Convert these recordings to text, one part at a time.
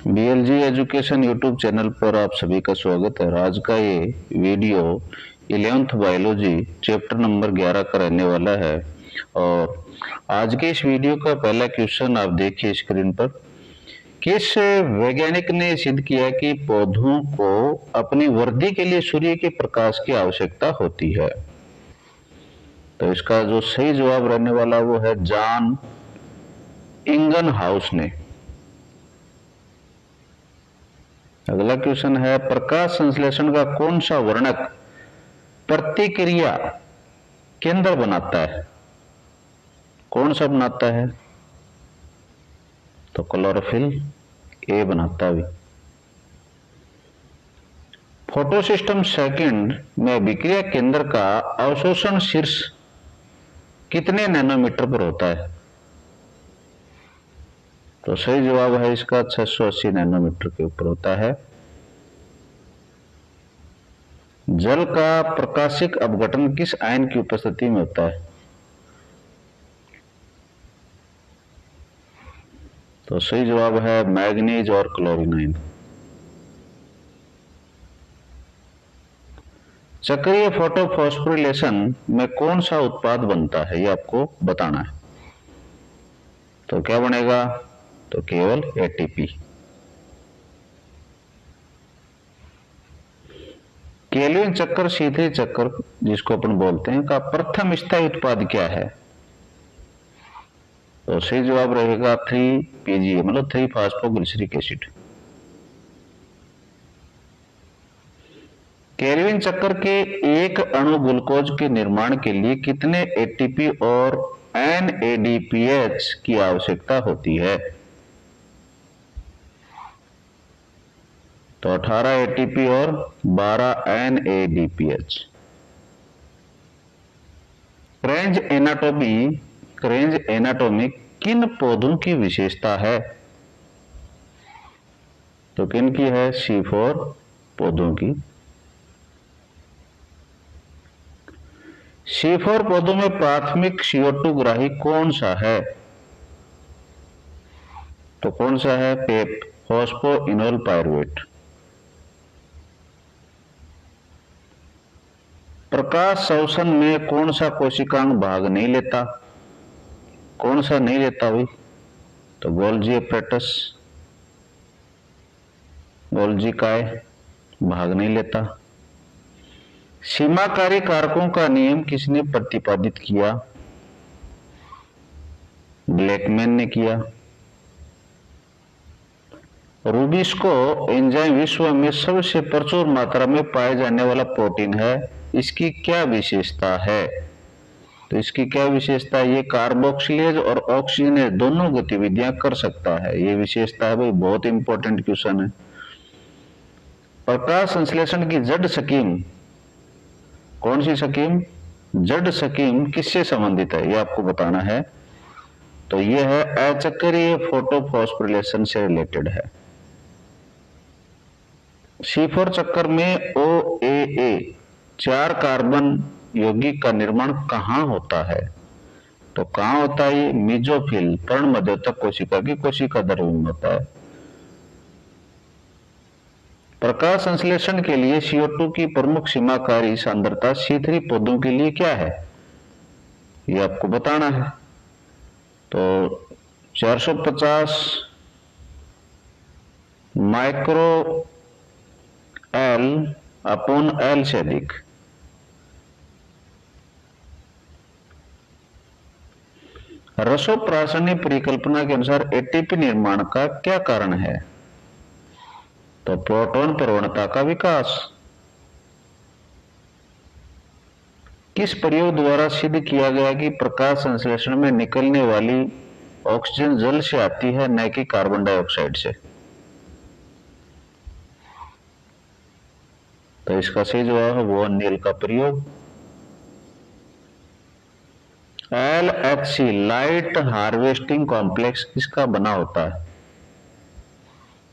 बीएलजी education YouTube channel पर आप सभी का स्वागत है। आज का ये video 11th biology chapter number 11 का रहने वाला है। और आज के इस वीडियो का पहला क्वेश्चन आप देखिए स्क्रीन पर। किस वैज्ञानिक ने सिद्ध किया कि पौधों को अपनी वृद्धि के लिए सूर्य के प्रकाश की आवश्यकता होती है? तो इसका जो सही जवाब रहने वाला वो है जॉन इंगनहाउस ने। अगला क्वेश्चन है, प्रकाश संश्लेषण का कौन सा वर्णक प्रतिक्रिया केंद्र बनाता है? कौन सा बनाता है? तो क्लोरोफिल ए बनाता है। फोटोसिस्टम सेकंड में विक्रिया केंद्र का अवशोषण शीर्ष कितने नैनोमीटर पर होता है? तो सही जवाब है इसका 680 नैनोमीटर के ऊपर होता है। जल का प्रकाशिक अपघटन किस आयन की उपस्थिति में होता है? तो सही जवाब है मैग्नीज और क्लोरीन आयन। चक्रीय फोटोफॉस्फोरिलेशन में कौन सा उत्पाद बनता है, ये आपको बताना है। तो क्या बनेगा? तो केवल एटीपी। केल्विन चक्र शीतली चक्र जिसको अपन बोलते हैं का प्रथम स्थायी उत्पाद क्या है? तो सही जवाब रहेगा 3PGA मतलब 3-फॉस्फोग्लिसरिक एसिड। केल्विन चक्र के एक अणु ग्लूकोज के निर्माण के लिए कितने एटीपी और NADPH की आवश्यकता होती है? तो 18 एटीपी और 12 NADPH। क्रेंज एनाटोमी किन पौधों की विशेषता है? तो किन की है? C4 पौधों की। C4 पौधों में प्राथमिक CO2 ग्राही कौन सा है? तो कौन सा है? पेप फॉस्फोइनोल पायरुवेट। प्रकाश शोषण में कौन सा कोशिकांग भाग नहीं लेता? कौन सा नहीं लेता भाई? तो गोल्जी एपरेटस, गोल्जी काय भाग नहीं लेता। सीमाकारी कारकों का नियम किसने प्रतिपादित किया? ब्लैकमैन ने किया। रूबिस्को एंजाइम विश्व में सबसे प्रचुर मात्रा में पाए जाने वाला प्रोटीन है। इसकी क्या विशेषता है? तो इसकी क्या विशेषता है? ये कार्बोक्सिलेज और ऑक्सीजनेज दोनों गतिविधियां कर सकता है। ये विशेषता है भाई, बहुत इंपॉर्टेंट क्वेश्चन है। प्रकाश संश्लेषण की जड़ स्कीम कौन सी स्कीम? जड़ स्कीम किससे संबंधित है, ये आपको बताना है। तो ये है अचक्रीय फोटोफॉस्फोरिलेशन से रिलेटेड है। C4 चक्कर में OAA 4 कार्बन यौगिक का निर्माण कहाँ होता है? तो कहाँ होता है? मीजोफिल पर्ण मध्योतक कोशिका की कोशिका द्रव्य में होता है। प्रकाश संश्लेषण के लिए CO2 की प्रमुख सीमाकारी सांद्रता C3 पौधों के लिए क्या है, ये आपको बताना है। तो 450 माइक्रो L/L से अधिक। रसोप्राशनी परिकल्पना के अनुसार एटीपी निर्माण का क्या कारण है? तो प्रोटॉन प्रवणता का विकास। किस प्रयोग द्वारा सिद्ध किया गया कि प्रकाश संश्लेषण में निकलने वाली ऑक्सीजन जल से आती है, न कि कार्बन डाइऑक्साइड से? तो इसका सही जवाब है वोन नील का प्रयोग। LHC लाइट हार्वेस्टिंग कॉम्प्लेक्स किसका बना होता है?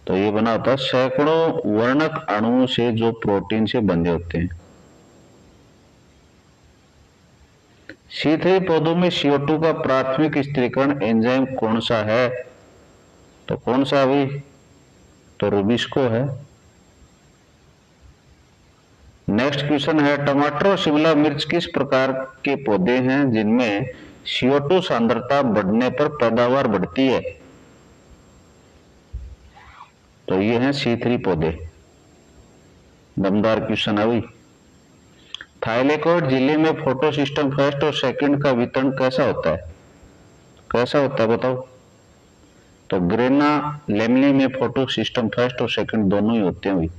तो ये बना होता है सैकड़ों वर्णक अणुओं से जो प्रोटीन से बंधे होते हैं। C3 पौधों में CO2 का प्राथमिक स्थिरीकरण एंजाइम कौन सा है? तो कौन सा भी? तो रुबिस्को है। नेक्स्ट क्वेश्चन है, टमाटर और शिमला मिर्च किस प्रकार के पौधे हैं जिनमें CO2 सांद्रता बढ़ने पर पैदावार बढ़ती है? तो ये हैं C3 पौधे। दमदार क्वेश्चन है भाई। थाइलेकोइड झिल्ली में फोटो सिस्टम फर्स्ट और सेकंड का वितरण कैसा होता है? कैसा होता है बताओ? तो ग्रेना लेमली में फोटो सिस्टम फर्स्ट और सेकंड दोनों ही होते हैं भाई।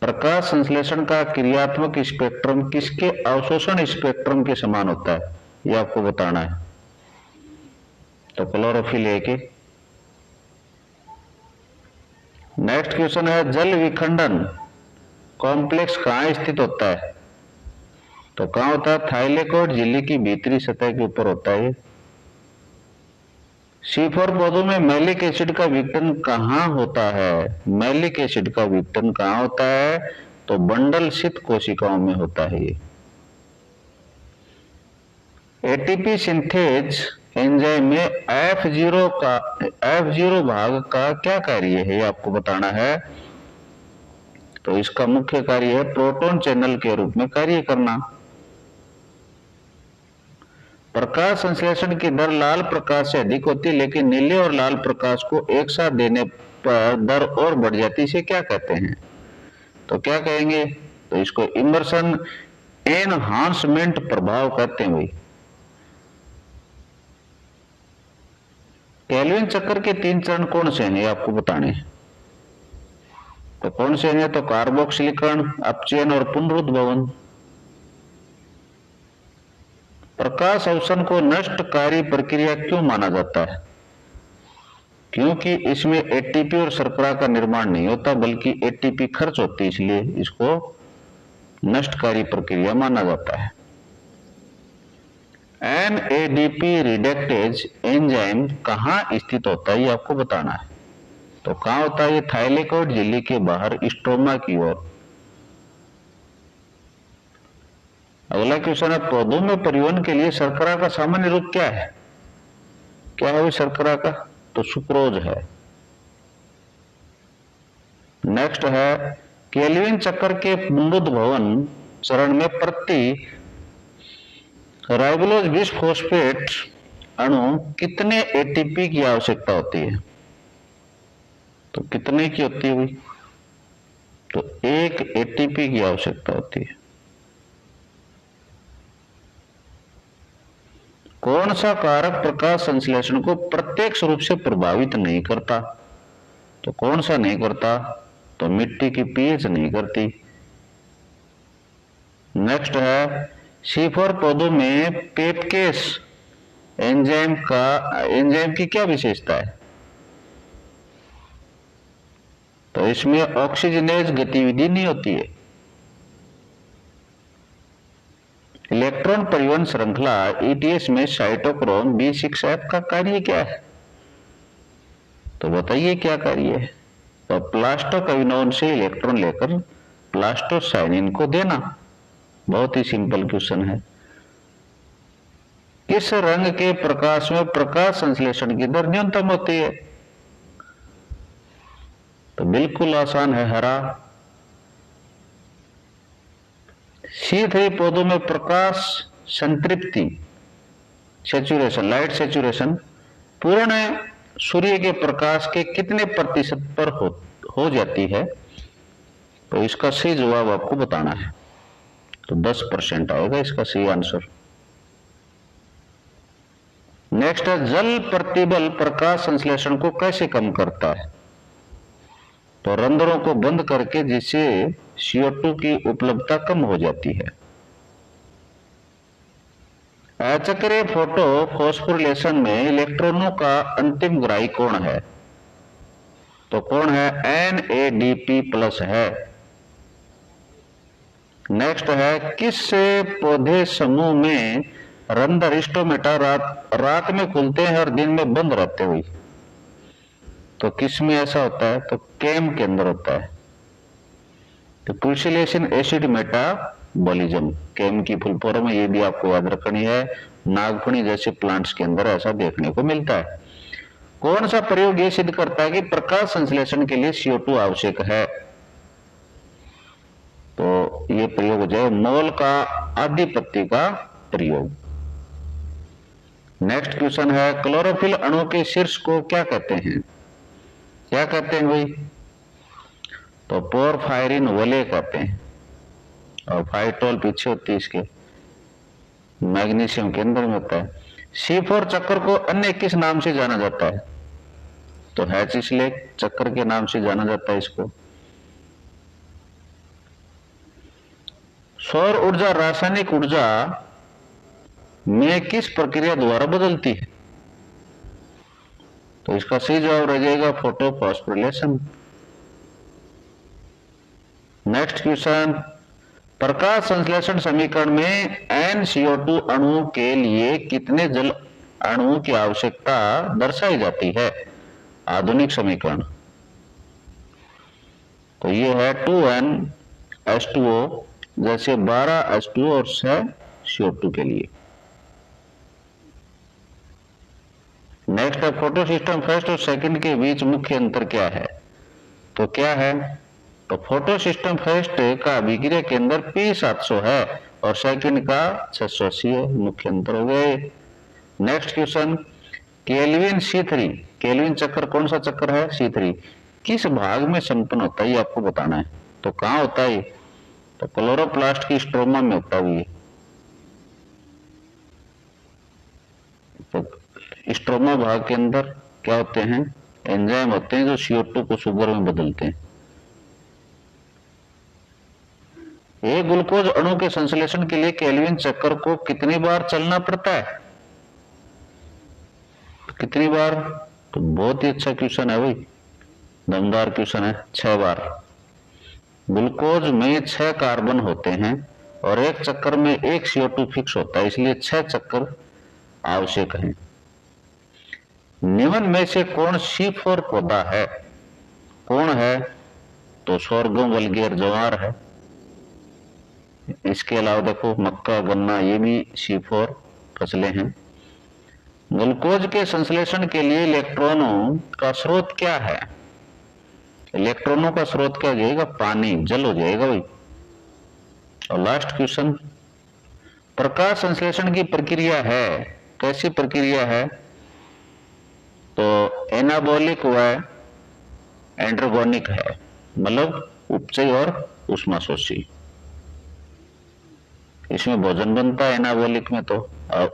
प्रकाश संश्लेषण का क्रियात्मक स्पेक्ट्रम किसके अवशोषण स्पेक्ट्रम के समान होता है? ये आपको बताना है। तो क्लोरोफिल ए के। नेक्स्ट क्वेश्चन है, जल विखंडन कॉम्प्लेक्स कहां स्थित होता है? तो कहां होता है? थाइलेकोइड झिल्ली की भीतरी सतह के ऊपर होता है। C4 पौधों में मैलिक एसिड का विघटन कहां होता है? मैलिक एसिड का विघटन कहां होता है? तो बंडल शीत कोशिकाओं में होता है। ये एटीपी सिंथेज एंजाइम में F0 भाग का क्या कार्य है? ये आपको बताना है। तो इसका मुख्य कार्य है प्रोटॉन चैनल के रूप में कार्य करना। प्रकाश संश्लेषण की दर लाल प्रकाश से अधिक होती है, लेकिन नीले और लाल प्रकाश को एक साथ देने पर दर और बढ़ जाती है। इसे क्या कहते हैं? तो क्या कहेंगे? तो इसको इमर्सन एनहांसमेंट प्रभाव कहते हैं भाई। केल्विन चक्र के 3 चरण कौन से हैं? आपको बताने हैं। तो कौन से हैं? तो कार्बोक्सिलीकरण, अपचयन और पुनरुद्भवन। प्रकाश अवशोषण को नष्टकारी प्रक्रिया क्यों माना जाता है? क्योंकि इसमें एटीपी और शर्करा का निर्माण नहीं होता, बल्कि एटीपी खर्च होती है, इसलिए इसको नष्टकारी प्रक्रिया माना जाता है। NADP रिडक्टेज एंजाइम कहां स्थित होता है? ये आपको बताना है। तो कहां होता है? ये थाइलेकोइड झिल्ली के बाहर स्ट्रोमा की ओर। अगला क्वेश्चन है, पौधों में परिवहन के लिए शर्करा का सामान्य रूप क्या है? क्या है शर्करा का? तो सुक्रोज है। नेक्स्ट है, केल्विन चक्र के पुनरुद्भवन चरण में प्रति राइबोलोज बिसफॉस्फेट अणु कितने एटीपी की आवश्यकता होती है? तो कितने की होती है भाई? तो 1 एटीपी की आवश्यकता होती है। कौन सा कारक प्रकाश संश्लेषण को प्रत्यक्ष रूप से प्रभावित नहीं करता? तो कौन सा नहीं करता? तो मिट्टी की पीएच नहीं करती। नेक्स्ट है, C4 पौधों में पेपकेस एंजाइम की क्या विशेषता है? तो इसमें ऑक्सीजनेज गतिविधि नहीं होती है। इलेक्ट्रॉन परिवहन श्रृंखला ETS में साइटोक्रोम B6F का कार्य क्या है? तो बताइए क्या कार्य है? तो प्लास्टोक्विनोन से इलेक्ट्रॉन लेकर प्लास्टोसाइनिन को देना। बहुत ही सिंपल क्वेश्चन है। किस रंग के प्रकाश में प्रकाश संश्लेषण की दर न्यूनतम होती है? तो बिल्कुल आसान है, हरा। C3 पौधों में प्रकाश संतृप्ति सेचुरेशन, लाइट सेचुरेशन पूर्ण सूर्य के प्रकाश के कितने प्रतिशत पर हो जाती है? तो इसका सही जवाब आपको बताना है। तो 10% आएगा इसका सही आंसर। नेक्स्ट है, जल प्रतिबल प्रकाश संश्लेषण को कैसे कम करता है? तो रंध्रों को बंद करके, जिससे CO2 की उपलब्धता कम हो जाती है। अचक्रीय फोटो फॉस्फोरिलेशन में इलेक्ट्रॉनों का अंतिम ग्राही कौन है? तो कौन है? NADP+ है। नेक्स्ट है, किस पौधे समूह में रंध्र स्टोमेटा रात में खुलते हैं और दिन में बंद रहते हुए? तो किस में ऐसा होता है? तो केम के अंदर होता है। तो पुर्सिलेशन एसिड मेटाबॉलिज्म, केम की फुल फॉर्म है, ये भी आपको याद रखनी है। नागफनी जैसे प्लांट्स के अंदर ऐसा देखने को मिलता है। कौन सा प्रयोग यह सिद्ध करता है कि प्रकाश संश्लेषण के लिए CO2 आवश्यक है? तो ये प्रयोग हो जाए मोल का आधिपत्य का प्रयोग। नेक्स्ट क्वेश्चन है, क्लोरोफिल अणु के शीर्ष को क्या कहते हैं? क्या कहते हैं भाई? तो पोरफायरिन वलय कहते हैं, और फाइटोल पीछे होती है इसके, मैग्नीशियम के अंदर में होता है। C4 चक्र को अन्य किस नाम से जाना जाता है? तो हैचिसलेक चक्र के नाम से जाना जाता है इसको। सौर ऊर्जा रासायनिक ऊर्जा में किस प्रक्रिया द्वारा बदलती है? तो इसका सही जवाब रह जाएगा फोटोफॉस्फोरिलेशन। नेक्स्ट क्वेश्चन, प्रकाश संश्लेषण समीकरण में NCO2 अणु के लिए कितने जल अणुओं की आवश्यकता दर्शाई जाती है? आधुनिक समीकरण। तो ये है 2NH2O, जैसे 12H2O और 6 CO2 के लिए। नेक्स्ट है, फोटो सिस्टम फर्स्ट और सेकंड के बीच मुख्य अंतर क्या है? तो क्या है? तो फोटो सिस्टम फर्स्ट का अभिक्रिया केंद्र P700 है और सेकंड का 680 है। मुख्य अंतर हो गए। Next question, kelvin C3, kelvin चक्र कौन सा चक्र है? C3 किस भाग में संपन्न होता है? ये आपको बताना है। तो कहां होता है? तो क्लोरोप्लास्ट की स्ट्रोमा में होता है। तो स्ट्रोमा भाग के अंदर क्या होते हैं? एंजाइम होते हैं जो CO2 को शुगर में बदलते हैं। एक ग्लूकोज अणु के संश्लेषण के लिए केल्विन चक्र को कितनी बार चलना पड़ता है? कितनी बार? तो बहुत ही अच्छा क्वेश्चन है भाई, दमदार क्वेश्चन है। 6 बार। ग्लूकोज में 6 कार्बन होते हैं और एक चक्कर में एक CO2 फिक्स होता है, इसलिए 6 चक्कर आवश्यक हैं। निम्न में से कौन C4 पौधा है? कौन है? तो सोरगम, वलगेर, ज्वार है। इसके अलावा देखो मक्का, गन्ना, ये भी C4 फसलें हैं। ग्लूकोज के संश्लेषण के लिए इलेक्ट्रॉनों का स्रोत क्या है? इलेक्ट्रॉनों का स्रोत क्या हो जाएगा? पानी, जल हो जाएगा भाई। और लास्ट क्वेश्चन, प्रकाश संश्लेषण की प्रक्रिया है, कैसी प्रक्रिया है? तो एनाबॉलिक व एंड्रोगोनिक है, मतलब उपचयी और ऊष्माशोषी। इसमें भोजन बनता है एनाबॉलिक में, तो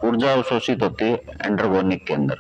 ऊर्जा अवशोषित होती है एंड्रोगोनिक के अंदर।